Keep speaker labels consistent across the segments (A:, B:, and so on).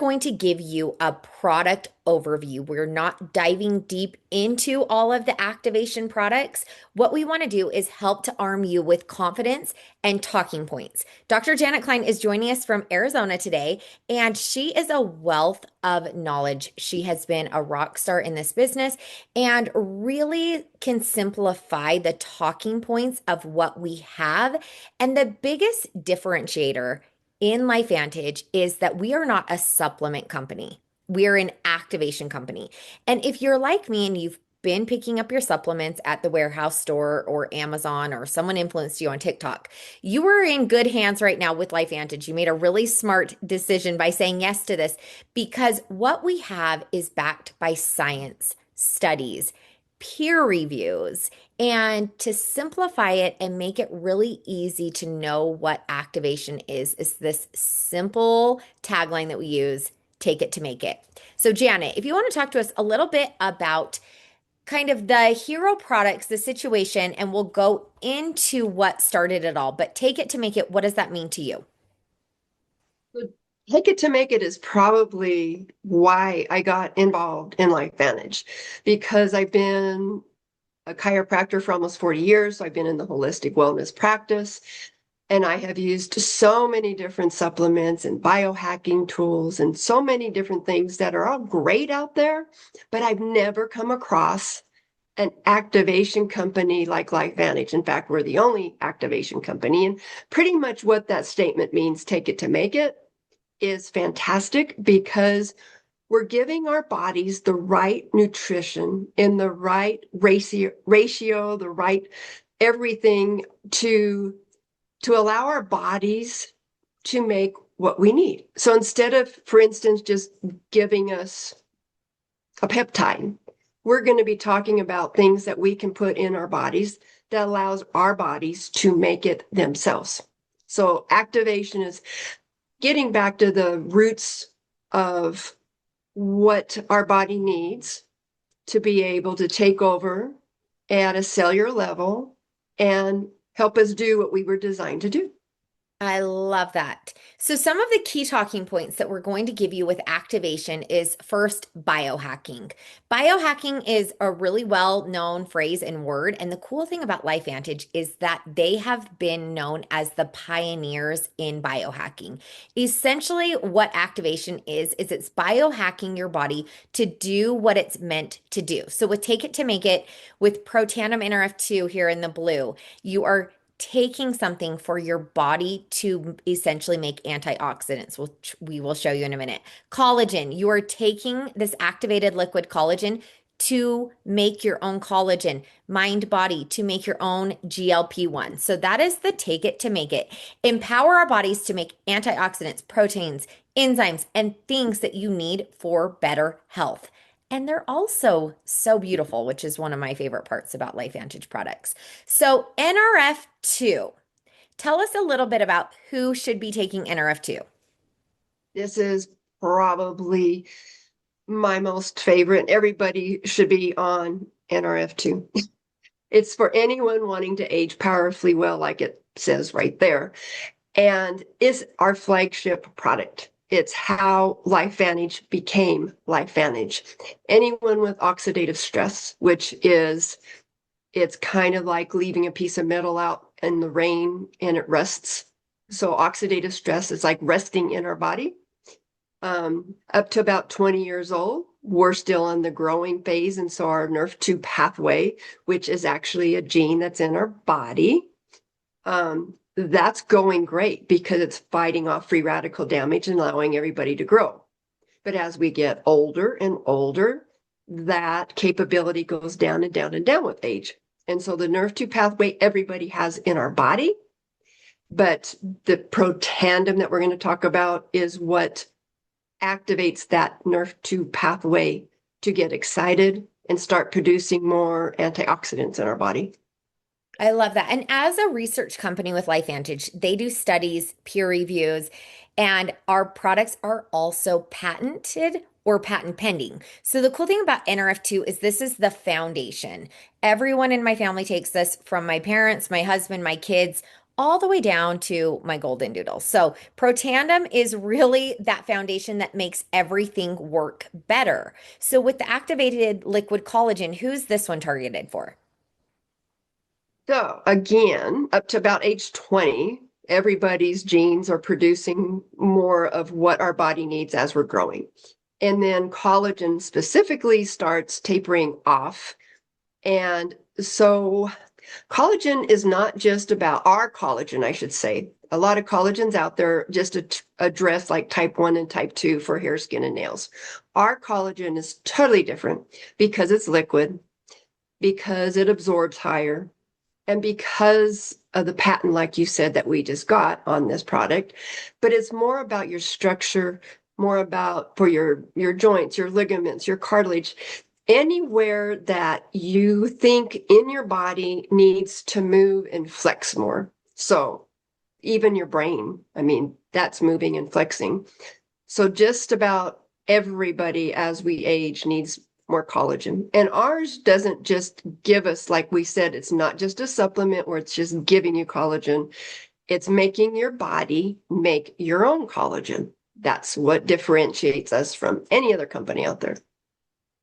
A: going to give you a product overview. We're not diving deep into all of the activation products. What we want to do is help to arm you with confidence and talking points. Dr. Janet Klein is joining us from Arizona today, and she is a wealth of knowledge. She has been a rock star in this business and really can simplify the talking points of what we have. And the biggest differentiator in LifeVantage is that we are not a supplement company. We are an activation company. And if you're like me and you've been picking up your supplements at the warehouse store or Amazon or someone influenced you on TikTok, you are in good hands right now with LifeVantage. You made a really smart decision by saying yes to this because what we have is backed by science, studies, peer reviews, and to simplify it and make it really easy to know what activation is this simple tagline that we use, take it to make it. So, Janet, if you want to talk to us a little bit about kind of the hero products, the situation, and we'll go into what started it all. But take it to make it, what does that mean to you?
B: Take it to make it is probably why I got involved in LifeVantage because I've been a chiropractor for almost 40 years. So I've been in the holistic wellness practice and I have used so many different supplements and biohacking tools and so many different things that are all great out there, but I've never come across an activation company like LifeVantage. In fact, we're the only activation company. And pretty much what that statement means, take it to make it, is fantastic because we're giving our bodies the right nutrition in the right ratio, the right everything to allow our bodies to make what we need. So instead of, for instance, just giving us a peptide, we're going to be talking about things that we can put in our bodies that allows our bodies to make it themselves. So activation is getting back to the roots of what our body needs to be able to take over at a cellular level and help us do what we were designed to do.
A: I love that. So, some of the key talking points that we're going to give you with activation is first, biohacking. Biohacking is a really well known phrase and word. And the cool thing about LifeVantage is that they have been known as the pioneers in biohacking. Essentially, what activation is it's biohacking your body to do what it's meant to do. So, with Take It to Make It, with Protandim NRF2 here in the blue, you are taking something for your body to essentially make antioxidants, which we will show you in a minute. Collagen, you are taking this activated liquid collagen to make your own collagen, mind body to make your own GLP-1. So that is the take it to make it. Empower our bodies to make antioxidants, proteins, enzymes, and things that you need for better health. And they're also so beautiful, which is one of my favorite parts about LifeVantage products. So, NRF2, tell us a little bit about who should be taking NRF2.
B: This is probably my most favorite. Everybody should be on NRF2. It's for anyone wanting to age powerfully well, like it says right there. And it's our flagship product. It's how LifeVantage became LifeVantage. Anyone with oxidative stress, which is, it's kind of like leaving a piece of metal out in the rain and it rusts. So oxidative stress is like resting in our body. Up to about 20 years old, we're still in the growing phase. And so our NRF2 pathway, which is actually a gene that's in our body, that's going great because it's fighting off free radical damage and allowing everybody to grow. But as we get older and older, that capability goes down and down and down with age. And so the NRF2 pathway everybody has in our body, but the protandem that we're going to talk about is what activates that NRF2 pathway to get excited and start producing more antioxidants in our body.
A: I love that. And as a research company with LifeVantage, they do studies, peer reviews, and our products are also patented or patent pending. So the cool thing about NRF2 is this is the foundation. Everyone in my family takes this from my parents, my husband, my kids. all the way down to my golden doodle. So, Protandem is really that foundation that makes everything work better. So, with the activated liquid collagen, who's this one targeted for?
B: So again, up to about age 20, everybody's genes are producing more of what our body needs as we're growing. And then collagen specifically starts tapering off. And so collagen is not just about our collagen, I should say. A lot of collagens out there just address like type 1 and type 2 for hair, skin, and nails. Our collagen is totally different because it's liquid, because it absorbs higher, and because of the patent, like you said, that we just got on this product. But it's more about your structure, more about for your joints, your ligaments, your cartilage, anywhere that you think in your body needs to move and flex more. So even your brain, I mean, that's moving and flexing. So just about everybody as we age needs more collagen. And ours doesn't just give us, like we said, it's not just a supplement where it's just giving you collagen. It's making your body make your own collagen. That's what differentiates us from any other company out there.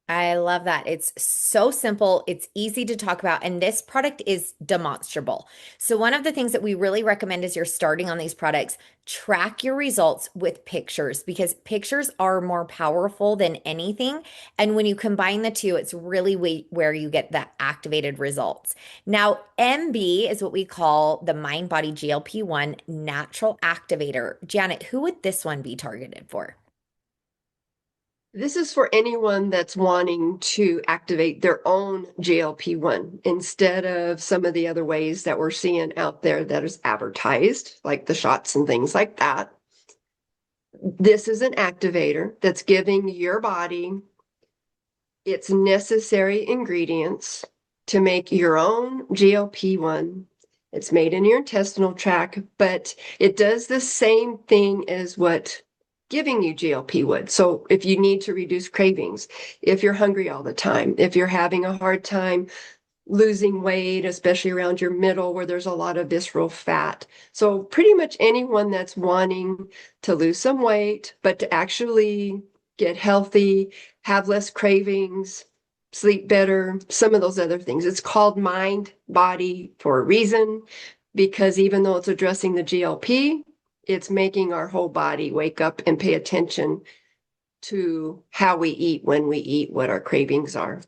A: I love that. It's so simple. It's easy to talk about. And this product is demonstrable. So, one of the things that we really recommend as you're starting on these products, track your results with pictures because pictures are more powerful than anything. And when you combine the two, it's really where you get the activated results. Now, MB is what we call the Mind Body GLP-1 natural activator. Janet, who would this one be targeted for?
B: This is for anyone that's wanting to activate their own GLP-1 instead of some of the other ways that we're seeing out there that is advertised, like the shots and things like that. This is an activator that's giving your body its necessary ingredients to make your own GLP-1. It's made in your intestinal tract, but it does the same thing as what giving you GLP would. So if you need to reduce cravings, if you're hungry all the time, if you're having a hard time losing weight, especially around your middle where there's a lot of visceral fat. So pretty much anyone that's wanting to lose some weight, but to actually get healthy, have less cravings, sleep better, some of those other things. It's called mind body for a reason, because even though it's addressing the GLP, it's making our whole body wake up and pay attention to how we eat, when we eat, what our cravings are.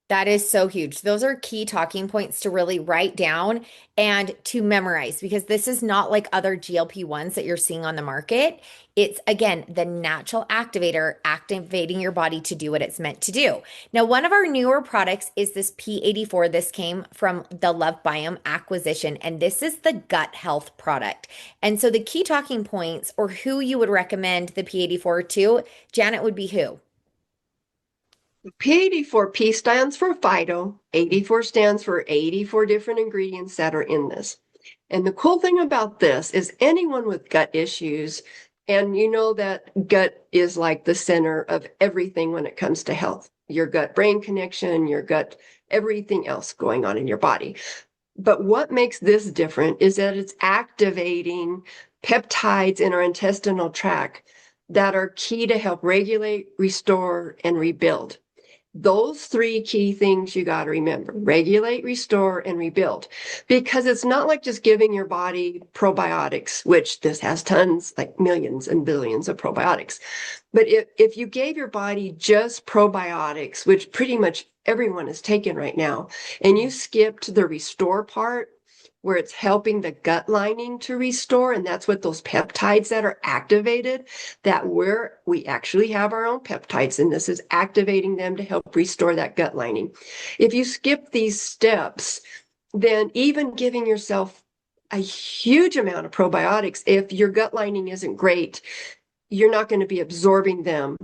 A: That is so huge. Those are key talking points to really write down and to memorize because this is not like other GLP-1s that you're seeing on the market. It's again the natural activator activating your body to do what it's meant to do. Now, one of our newer products is this P84. This came from the Love Biome acquisition, and this is the gut health product. And so the key talking points or who you would recommend the P84 to, Janet, would be who?
B: P84, P stands for phyto, 84 stands for 84 different ingredients that are in this. And the cool thing about this is anyone with gut issues, and you know that gut is like the center of everything when it comes to health. Your gut-brain connection, your gut, everything else going on in your body. But what makes this different is that it's activating peptides in our intestinal tract that are key to help regulate, restore, and rebuild. Those three key things you got to remember: regulate, restore, and rebuild. Because it's not like just giving your body probiotics, which this has tons, like millions and billions of probiotics. But if you gave your body just probiotics, which pretty much everyone is taking right now, and you skipped the restore part, where it's helping the gut lining to restore, and that's what those peptides that are activated, that we actually have our own peptides, and this is activating them to help restore that gut lining. If you skip these steps, then even giving yourself a huge amount of probiotics, if your gut lining isn't great, you're not going to be absorbing them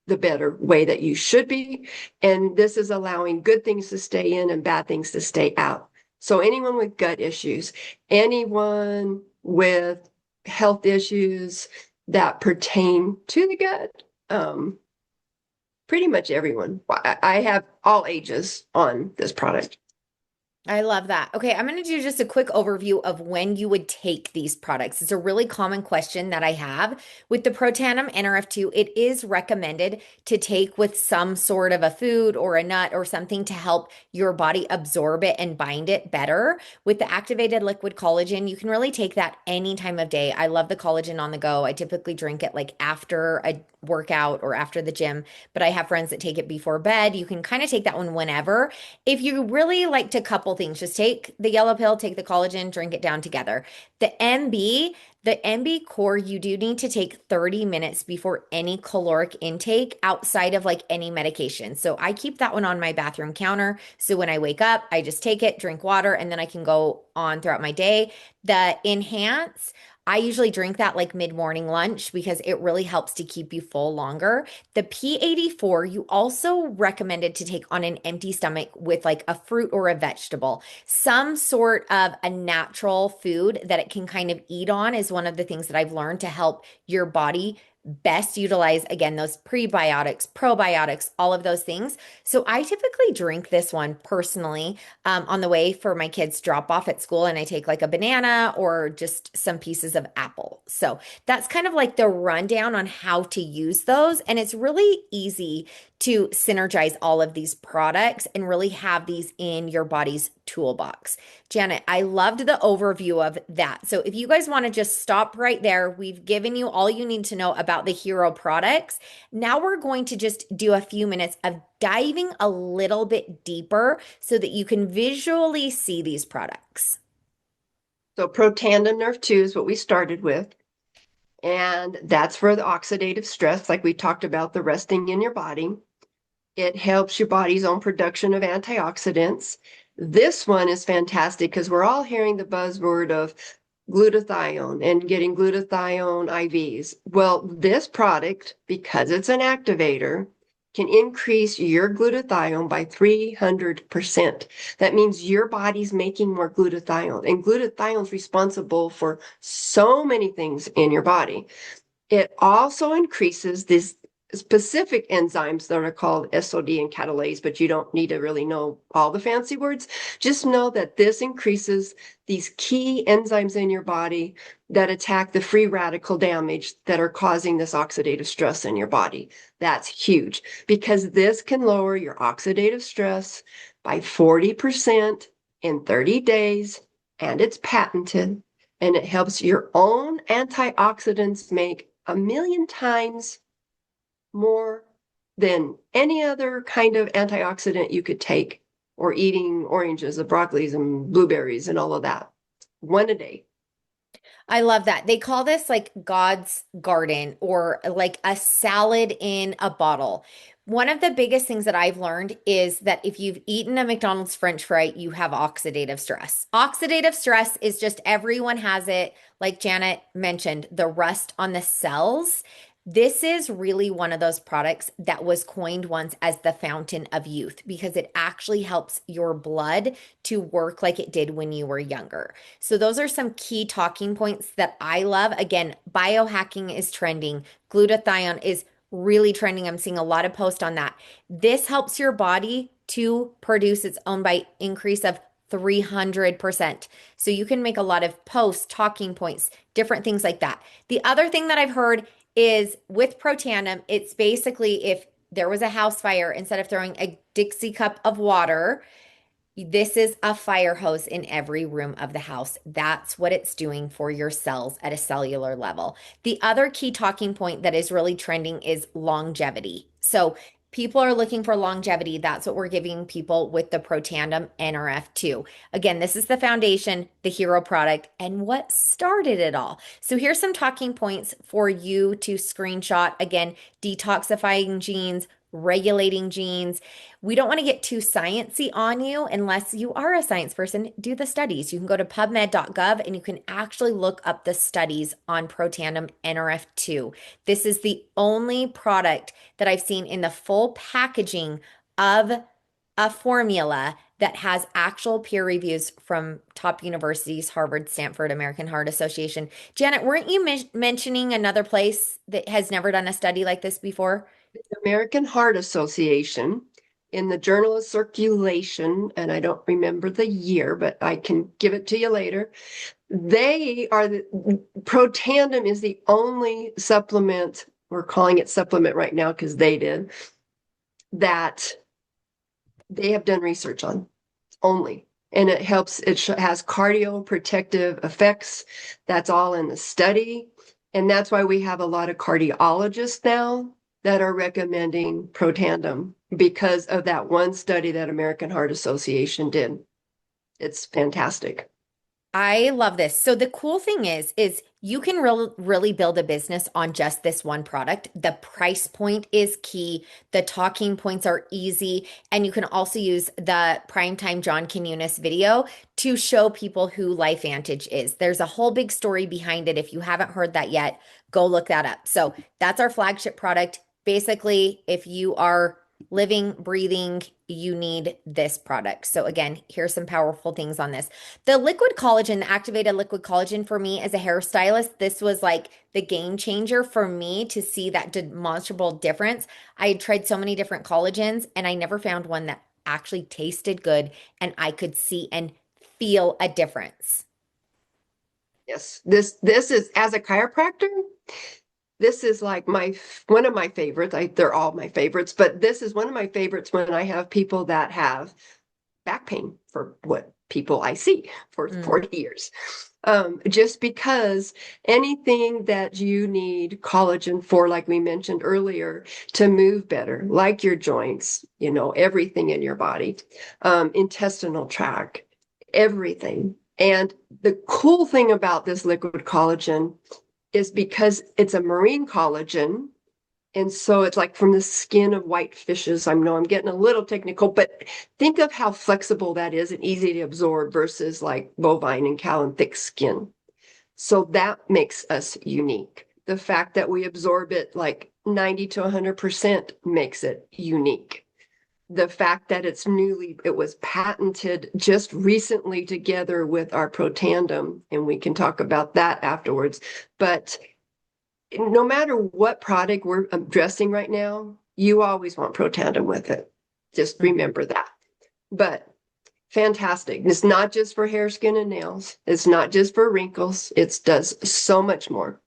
B: the better way that you should be. And this is allowing good things to stay in and bad things to stay out. So anyone with gut issues, anyone with health issues that pertain to the gut, pretty much everyone. I have all ages on this product.
A: I love that. Okay, I'm going to do just a quick overview of when you would take these products. It's a really common question that I have with the Protandim NRF2. It is recommended to take with some sort of a food or a nut or something to help your body absorb it and bind it better. With the activated liquid collagen, you can really take that any time of day. I love the collagen on the go. I typically drink it like after a workout or after the gym, but I have friends that take it before bed. You can kind of take that one whenever. If you really like to couple things, just take the yellow pill, take the collagen, drink it down together. The MB, the MB core, you do need to take 30 minutes before any caloric intake outside of like any medication. So I keep that one on my bathroom counter. So when I wake up, I just take it, drink water, and then I can go on throughout my day. The Enhance, I usually drink that like mid-morning lunch because it really helps to keep you full longer. The P84, you also recommended to take on an empty stomach with like a fruit or a vegetable. Some sort of a natural food that it can kind of eat on is one of the things that I've learned to help your body best utilize, again, those prebiotics, probiotics, all of those things. So I typically drink this one personally on the way for my kids drop off at school, and I take like a banana or just some pieces of apple. So that's kind of like the rundown on how to use those. And it's really easy to synergize all of these products and really have these in your body's toolbox. Janet, I loved the overview of that. So if you guys want to just stop right there, we've given you all you need to know about the hero products. Now we're going to just do a few minutes of diving a little bit deeper so that you can visually see these products.
B: So Protandim Nerve 2 is what we started with. And that's for the oxidative stress, like we talked about, the resting in your body. It helps your body's own production of antioxidants. This one is fantastic because we're all hearing the buzzword of glutathione and getting glutathione IVs. Well, this product, because it's an activator, can increase your glutathione by 300%. That means your body's making more glutathione, and glutathione is responsible for so many things in your body. It also increases these specific enzymes that are called SOD and catalase, but you don't need to really know all the fancy words. Just know that this increases these key enzymes in your body that attack the free radical damage that are causing this oxidative stress in your body. That's huge because this can lower your oxidative stress by 40% in 30 days, and it's patented, and it helps your own antioxidants make a million times more than any other kind of antioxidant you could take, or eating oranges and broccolis and blueberries and all of that. One a day.
A: I love that. They call this like God's garden or like a salad in a bottle. One of the biggest things that I've learned is that if you've eaten a McDonald's French fry, you have oxidative stress. Oxidative stress is just everyone has it. Like Janet mentioned, the rust on the cells. This is really one of those products that was coined once as the fountain of youth because it actually helps your blood to work like it did when you were younger. So those are some key talking points that I love. Again, biohacking is trending. Glutathione is really trending. I'm seeing a lot of posts on that. This helps your body to produce its own by increase of 300%. So you can make a lot of posts, talking points, different things like that. The other thing that I've heard is with Protandim, it's basically if there was a house fire, instead of throwing a Dixie cup of water, this is a fire hose in every room of the house. That's what it's doing for your cells at a cellular level. The other key talking point that is really trending is longevity. So people are looking for longevity. That's what we're giving people with the Protandim NRF2. Again, this is the foundation, the hero product, and what started it all. So here's some talking points for you to screenshot. Again, detoxifying genes, regulating genes. We don't want to get too sciencey on you unless you are a science person. Do the studies. You can go to pubmed.gov and you can actually look up the studies on Protandim NRF2. This is the only product that I've seen in the full packaging of a formula that has actual peer reviews from top universities, Harvard, Stanford, American Heart Association. Janet, weren't you mentioning another place that has never done a study like this before?
B: American Heart Association in the Journal of Circulation, and I don't remember the year, but I can give it to you later. They are Protandim is the only supplement, we're calling it supplement right now because they did, that they have done research on only. And it helps, has cardioprotective effects. That's all in the study. And that's why we have a lot of cardiologists now that are recommending Protandim because of that one study that American Heart Association did. It's fantastic.
A: I love this. So the cool thing is you can really build a business on just this one product. The price point is key. The talking points are easy. And you can also use the Primetime John Quinones video to show people who LifeVantage is. There's a whole big story behind it. If you haven't heard that yet, go look that up. So that's our flagship product. Basically, if you are living, breathing, you need this product. So again, here's some powerful things on this. The liquid collagen, the activated liquid collagen for me as a hairstylist, this was like the game changer for me to see that demonstrable difference. I had tried so many different collagens and I never found one that actually tasted good and I could see and feel a difference.
B: Yes, this is, as a chiropractor, this is like one of my favorites. They're all my favorites, but this is one of my favorites when I have people that have back pain, for what people I see for
A: Mm.
B: 40 years. Just because anything that you need collagen for, like we mentioned earlier, to move better, like your joints, everything in your body, intestinal tract, everything. And the cool thing about this liquid collagen is because it's a marine collagen. And so it's like from the skin of white fishes. I know I'm getting a little technical, but think of how flexible that is and easy to absorb versus like bovine and cow and thick skin. So that makes us unique. The fact that we absorb it like 90 to 100% makes it unique. The fact that it was patented just recently together with our Protandim, and we can talk about that afterwards. But no matter what product we're addressing right now, you always want Protandim with it. Just
A: Mhm.
B: remember that. But fantastic. It's not just for hair, skin, and nails. It's not just for wrinkles. It does so much more.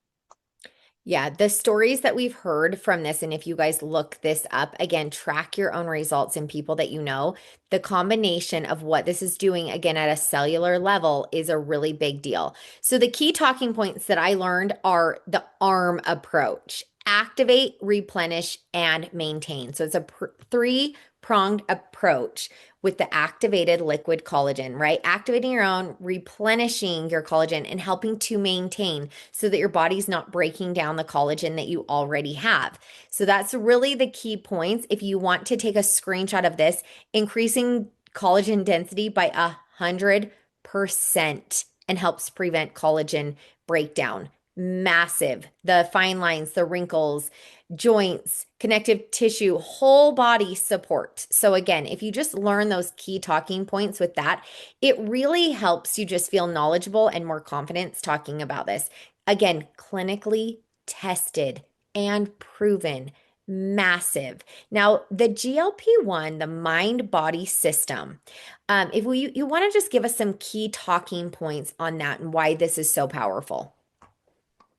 A: Yeah, the stories that we've heard from this, and if you guys look this up, again, track your own results in people that you know. The combination of what this is doing, again, at a cellular level is a really big deal. So, the key talking points that I learned are the ARM approach: activate, replenish, and maintain. So, it's a three-pronged approach with the activated liquid collagen, right? Activating your own, replenishing your collagen, and helping to maintain so that your body's not breaking down the collagen that you already have. So that's really the key points. If you want to take a screenshot of this, increasing collagen density by 100% and helps prevent collagen breakdown. Massive. The fine lines, the wrinkles, joints, connective tissue, whole body support. So, again, if you just learn those key talking points with that, it really helps you just feel knowledgeable and more confidence talking about this. Again, clinically tested and proven. Massive. Now, the GLP-1, the mind body system, if you want to just give us some key talking points on that and why this is so powerful.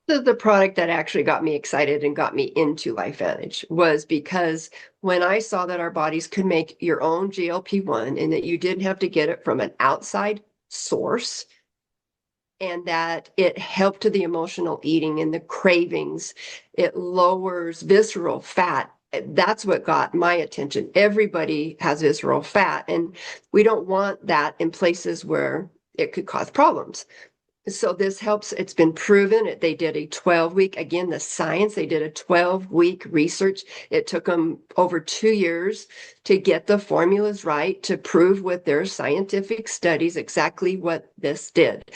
B: The product that actually got me excited and got me into LifeVantage was because when I saw that our bodies could make your own GLP-1 and that you didn't have to get it from an outside source, and that it helped to the emotional eating and the cravings. It lowers visceral fat. That's what got my attention. Everybody has visceral fat, and we don't want that in places where it could cause problems. So this helps. It's been proven. They did a 12-week, again, the science, they did a 12-week research. It took them over 2 years to get the formulas right, to prove with their scientific studies exactly what this did.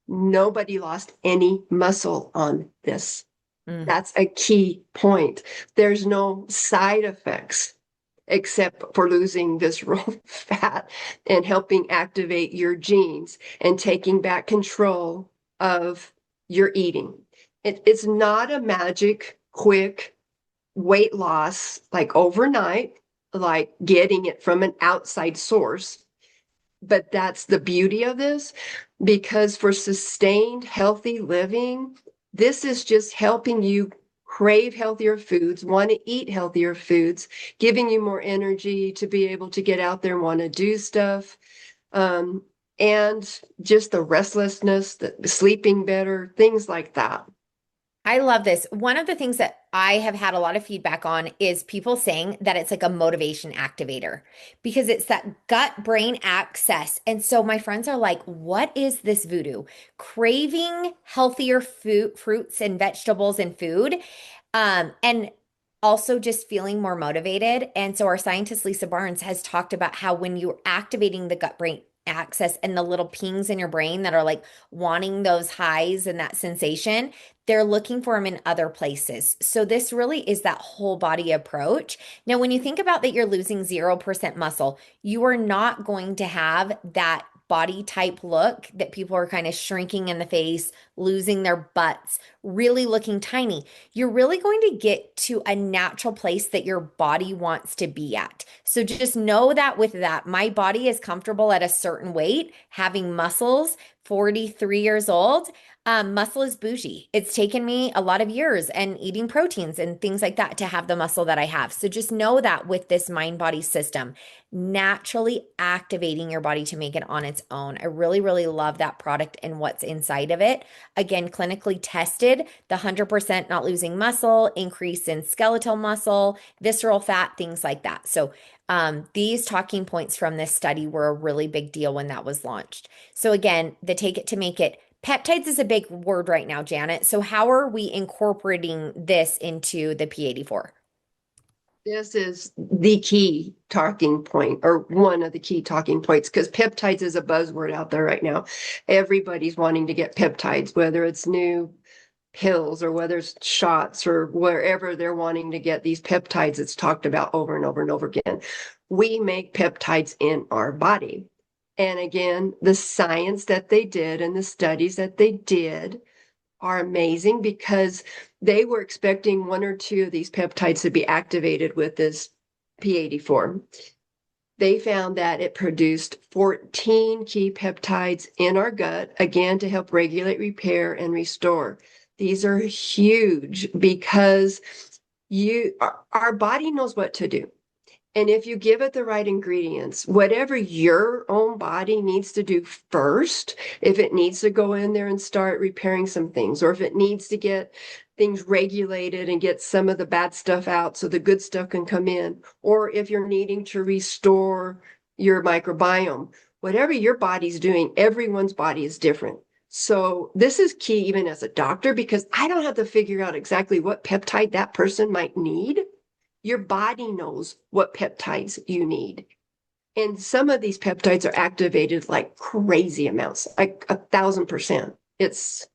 B: Nobody lost any muscle on this.
A: Mm.
B: That's a key point. There's no side effects except for losing visceral fat and helping activate your genes and taking back control of your eating. It's not a magic, quick weight loss like overnight. like getting it from an outside source. But that's the beauty of this, because for sustained healthy living, this is just helping you crave healthier foods, want to eat healthier foods, giving you more energy to be able to get out there and want to do stuff. Um, and just the restlessness, the sleeping better, things like that.
A: I love this. One of the things that I have had a lot of feedback on is people saying that it's like a motivation activator because it's that gut brain access. And so my friends are like, what is this voodoo? Craving healthier food, fruits and vegetables and food. And also just feeling more motivated. And so our scientist Lisa Barnes has talked about how when you're activating the gut brain access and the little pings in your brain that are like wanting those highs and that sensation, they're looking for them in other places. So this really is that whole body approach. Now, when you think about that you're losing 0% muscle, you are not going to have that body type look that people are kind of shrinking in the face, losing their butts, really looking tiny. You're really going to get to a natural place that your body wants to be at. So just know that with that, my body is comfortable at a certain weight, having muscles, 43 years old. Muscle is bougie. It's taken me a lot of years and eating proteins and things like that to have the muscle that I have. So just know that with this mind body system, naturally activating your body to make it on its own. I really, really love that product and what's inside of it. Again, clinically tested, the 100% not losing muscle, increase in skeletal muscle, visceral fat, things like that. So these talking points from this study were a really big deal when that was launched. So again, the take it to make it. Peptides is a big word right now, Janet. So how are we incorporating this into the P84?
B: This is the key talking point, or one of the key talking points, because peptides is a buzzword out there right now. Everybody's wanting to get peptides, whether it's new pills or whether it's shots or wherever they're wanting to get these peptides. It's talked about over and over and over again. We make peptides in our body. And again, the science that they did and the studies that they did are amazing because they were expecting one or two of these peptides to be activated with this P84. They found that it produced 14 key peptides in our gut, again, to help regulate, repair, and restore. These are huge because our body knows what to do. And if you give it the right ingredients, whatever your own body needs to do first, if it needs to go in there and start repairing some things, or if it needs to get things regulated and get some of the bad stuff out so the good stuff can come in, or if you're needing to restore your microbiome, whatever your body's doing, everyone's body is different. So this is key even as a doctor because I don't have to figure out exactly what peptide that person might need. Your body knows what peptides you need. And some of these peptides are activated like crazy amounts, like 1,000%. It's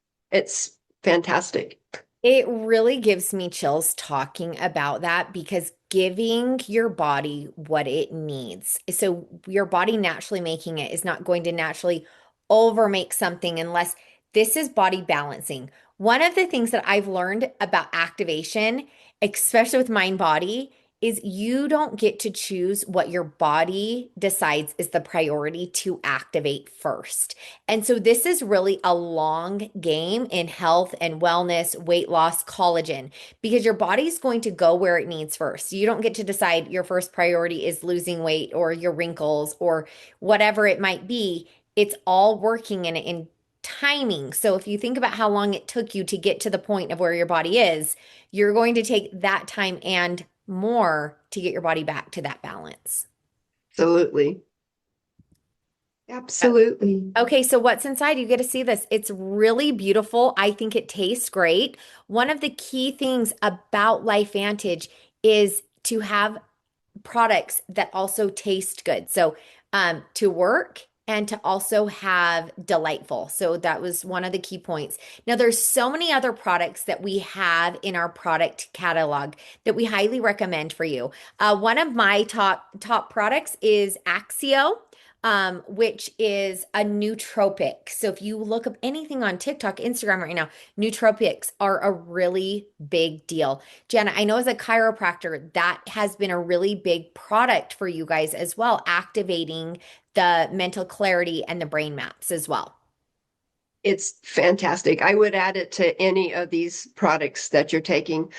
B: fantastic.
A: It really gives me chills talking about that because giving your body what it needs. So your body naturally making it is not going to naturally overmake something unless this is body balancing. One of the things that I've learned about activation, especially with mind body, is you don't get to choose what your body decides is the priority to activate first. And so this is really a long game in health and wellness, weight loss, collagen, because your body's going to go where it needs first. You don't get to decide your first priority is losing weight or your wrinkles or whatever it might be. It's all working in timing. So if you think about how long it took you to get to the point of where your body is, you're going to take that time and more to get your body back to that balance.
B: Absolutely. Absolutely.
A: Okay, so what's inside? You get to see this. It's really beautiful. I think it tastes great. One of the key things about Life Vantage is to have products that also taste good. So, to work and to also have delightful. So that was one of the key points. Now, there's so many other products that we have in our product catalog that we highly recommend for you. One of my top products is Axio. which is a nootropic. So if you look up anything on TikTok, Instagram right now, nootropics are a really big deal. Jana, I know as a chiropractor, that has been a really big product for you guys as well, activating the mental clarity and the brain maps as well.
B: It's fantastic. I would add it to any of these products that you're taking,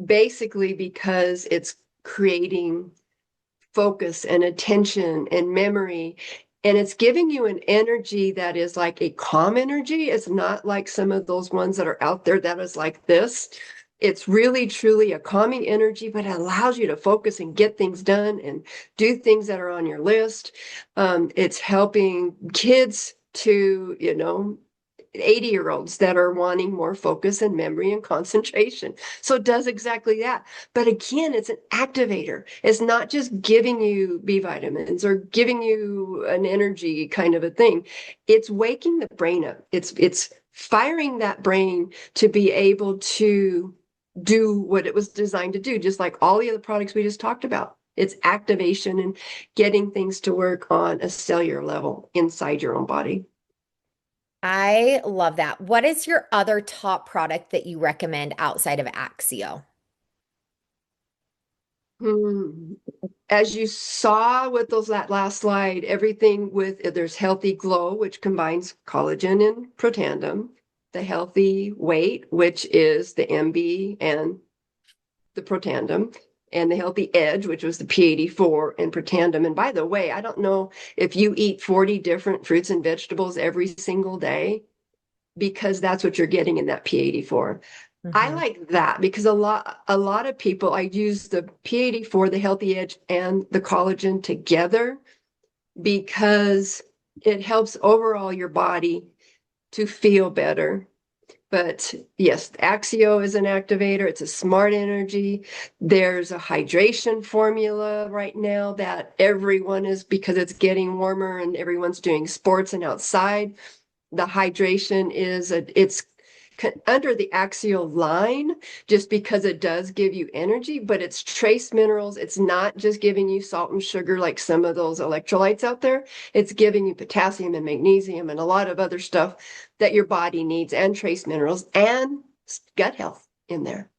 B: basically because it's creating focus and attention and memory. And it's giving you an energy that is like a calm energy. It's not like some of those ones that are out there that is like this. It's really truly a calming energy, but it allows you to focus and get things done and do things that are on your list. It's helping kids to, 80-year-olds that are wanting more focus and memory and concentration. So it does exactly that. But again, it's an activator. It's not just giving you B vitamins or giving you an energy kind of a thing. It's waking the brain up. It's firing that brain to be able to do what it was designed to do, just like all the other products we just talked about. It's activation and getting things to work on a cellular level inside your own body.
A: I love that. What is your other top product that you recommend outside of Axio?
B: Hmm. As you saw with those that last slide, everything with there's healthy glow, which combines collagen and protandum, the healthy weight, which is the MB and the protandum, and the healthy edge, which was the P84 and protandum. And by the way, I don't know if you eat 40 different fruits and vegetables every single day, because that's what you're getting in that P84. I
A: Mhm.
B: like that because a lot of people, I use the P84, the healthy edge, and the collagen together because it helps overall your body to feel better. But yes, Axio is an activator. It's a smart energy. There's a hydration formula right now that everyone is, because it's getting warmer and everyone's doing sports and outside. The hydration it's under the axial line just because it does give you energy, but it's trace minerals. It's not just giving you salt and sugar like some of those electrolytes out there. It's giving you potassium and magnesium and a lot of other stuff that your body needs, and trace minerals and gut health in there.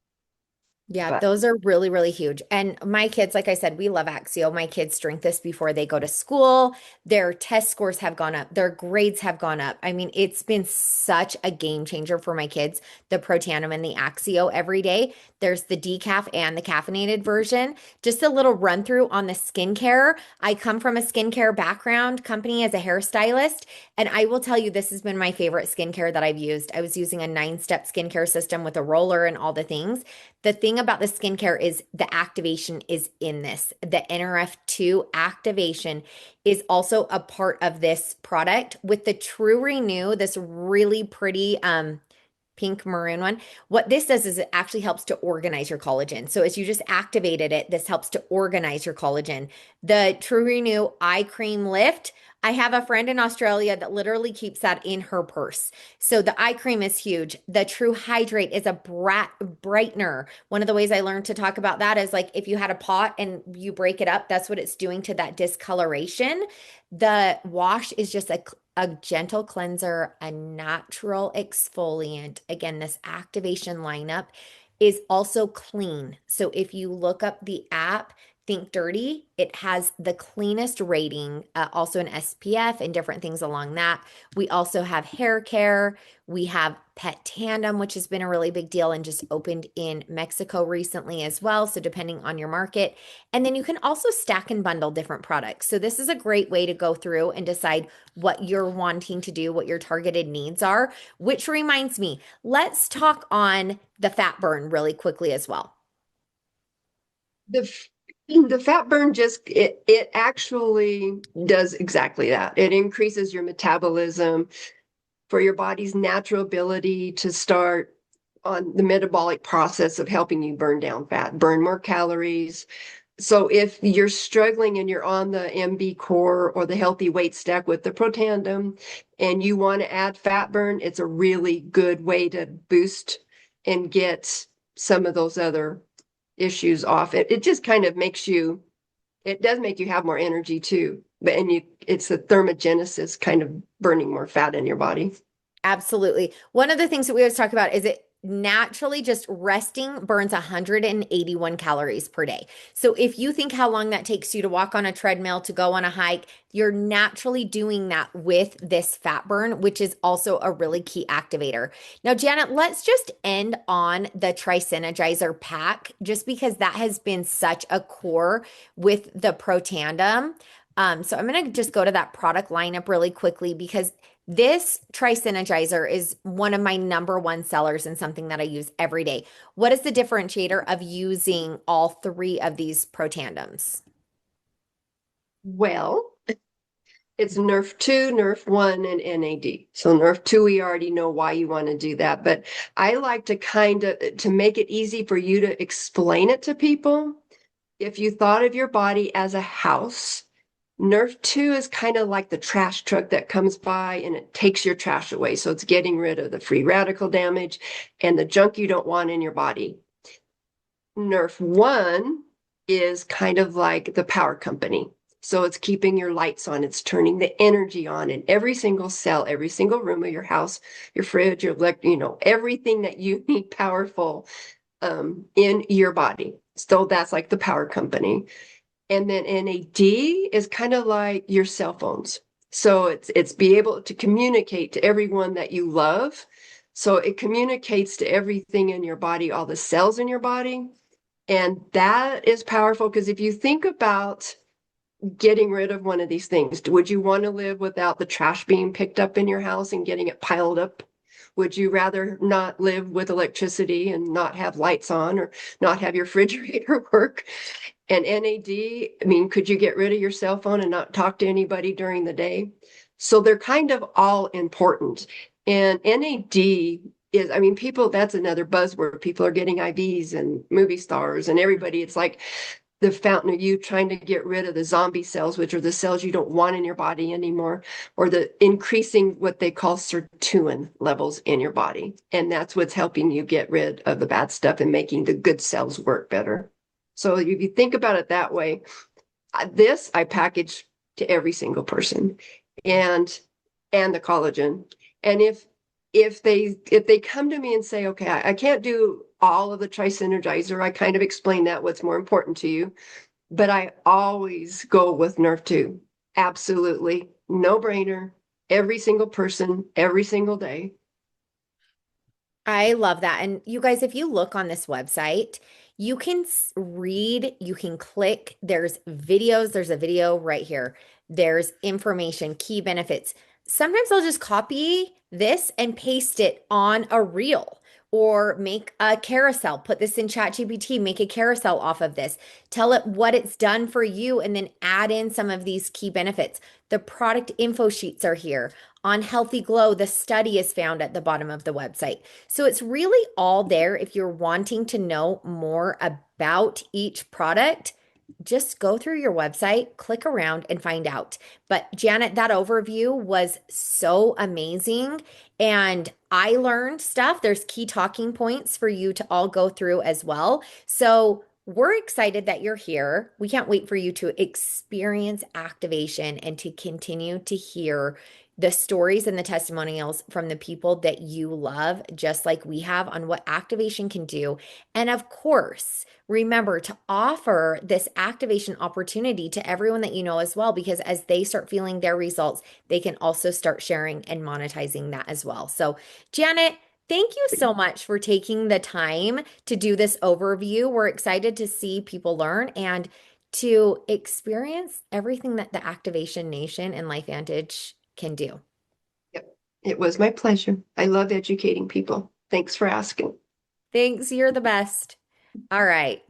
A: Yeah,
B: But
A: those are really, really huge. And my kids, like I said, we love Axio. My kids drink this before they go to school. Their test scores have gone up, their grades have gone up. I mean, it's been such a game changer for my kids, the Protanum and the Axio every day. There's the decaf and the caffeinated version. Just a little run through on the skincare. I come from a skincare background company as a hairstylist, and I will tell you, this has been my favorite skincare that I've used. I was using a 9-step skincare system with a roller and all the things. The thing about the skincare is the activation is in this. The NRF2 activation is also a part of this product with the True Renew, this really pretty pink maroon one. What this does is it actually helps to organize your collagen. So as you just activated it, this helps to organize your collagen. The True Renew Eye Cream Lift, I have a friend in Australia that literally keeps that in her purse. So the eye cream is huge. The True Hydrate is a brightener. One of the ways I learned to talk about that is like if you had a pot and you break it up, that's what it's doing to that discoloration. The wash is just a gentle cleanser, a natural exfoliant. Again, this activation lineup is also clean. So if you look up the app, Think Dirty, it has the cleanest rating, also an SPF and different things along that. We also have hair care. We have Pet Tandem, which has been a really big deal and just opened in Mexico recently as well. So, depending on your market. And then you can also stack and bundle different products. So, this is a great way to go through and decide what you're wanting to do, what your targeted needs are, which reminds me, let's talk on the fat burn really quickly as well.
B: the the fat burn just it actually does exactly that. It increases your metabolism for your body's natural ability to start on the metabolic process of helping you burn down fat, burn more calories. So if you're struggling and you're on the MB core or the healthy weight stack with the Protandem and you want to add fat burn, it's a really good way to boost and get some of those other issues off. It just kind of makes you It does make you have more energy too. But and you it's the thermogenesis kind of burning more fat in your body.
A: Absolutely. One of the things that we always talk about is it naturally just resting burns 181 calories per day. So if you think how long that takes you to walk on a treadmill, to go on a hike, you're naturally doing that with this fat burn, which is also a really key activator. Now, Janet, let's just end on the Trisynergizer pack, just because that has been such a core with the Protandem. So I'm going to just go to that product lineup really quickly because this Trisynergizer is one of my number one sellers and something that I use every day. What is the differentiator of using all three of these Protandems?
B: Well, it's Nerf 2, Nerf 1, and NAD. So Nerf 2, we already know why you want to do that. But I like to kind of to make it easy for you to explain it to people. If you thought of your body as a house, Nerf 2 is kind of like the trash truck that comes by and it takes your trash away. So it's getting rid of the free radical damage and the junk you don't want in your body. Nerf 1 is kind of like the power company. So it's keeping your lights on, it's turning the energy on in every single cell, every single room of your house, your fridge, your everything that you need powerful in your body. So that's like the power company. And then NAD is kind of like your cell phones. So it's be able to communicate to everyone that you love. So it communicates to everything in your body, all the cells in your body. And that is powerful because if you think about getting rid of one of these things, would you want to live without the trash being picked up in your house and getting it piled up? Would you rather not live with electricity and not have lights on or not have your refrigerator work? And NAD, I mean, could you get rid of your cell phone and not talk to anybody during the day? So they're kind of all important. And NAD is, I mean, people, that's another buzzword. People are getting IVs and movie stars and everybody. It's like the fountain of youth trying to get rid of the zombie cells, which are the cells you don't want in your body anymore, or the increasing what they call sirtuin levels in your body. And that's what's helping you get rid of the bad stuff and making the good cells work better. So if you think about it that way, this I package to every single person and the collagen. And if they come to me and say, okay, I can't do all of the Trisynergizer, I kind of explain that what's more important to you. But I always go with Nerf 2. Absolutely. No brainer. Every single person, every single day.
A: I love that. And you guys, if you look on this website, you can read, you can click, there's videos, there's a video right here. There's information, key benefits. Sometimes I'll just copy this and paste it on a reel or make a carousel. Put this in ChatGPT, make a carousel off of this. Tell it what it's done for you and then add in some of these key benefits. The product info sheets are here. On Healthy Glow, the study is found at the bottom of the website. So it's really all there if you're wanting to know more about each product. Just go through your website, click around, and find out. But Janet, that overview was so amazing. And I learned stuff. There's key talking points for you to all go through as well. So we're excited that you're here. We can't wait for you to experience activation and to continue to hear the stories and the testimonials from the people that you love, just like we have, on what activation can do. And of course, remember to offer this activation opportunity to everyone that you know as well, because as they start feeling their results, they can also start sharing and monetizing that as well. So, Janet, thank you so much for taking the time to do this overview. We're excited to see people learn and to experience everything that the Activation Nation and LifeVantage can do.
B: Yep. It was my pleasure. I love educating people. Thanks for asking.
A: Thanks. You're the best. All right.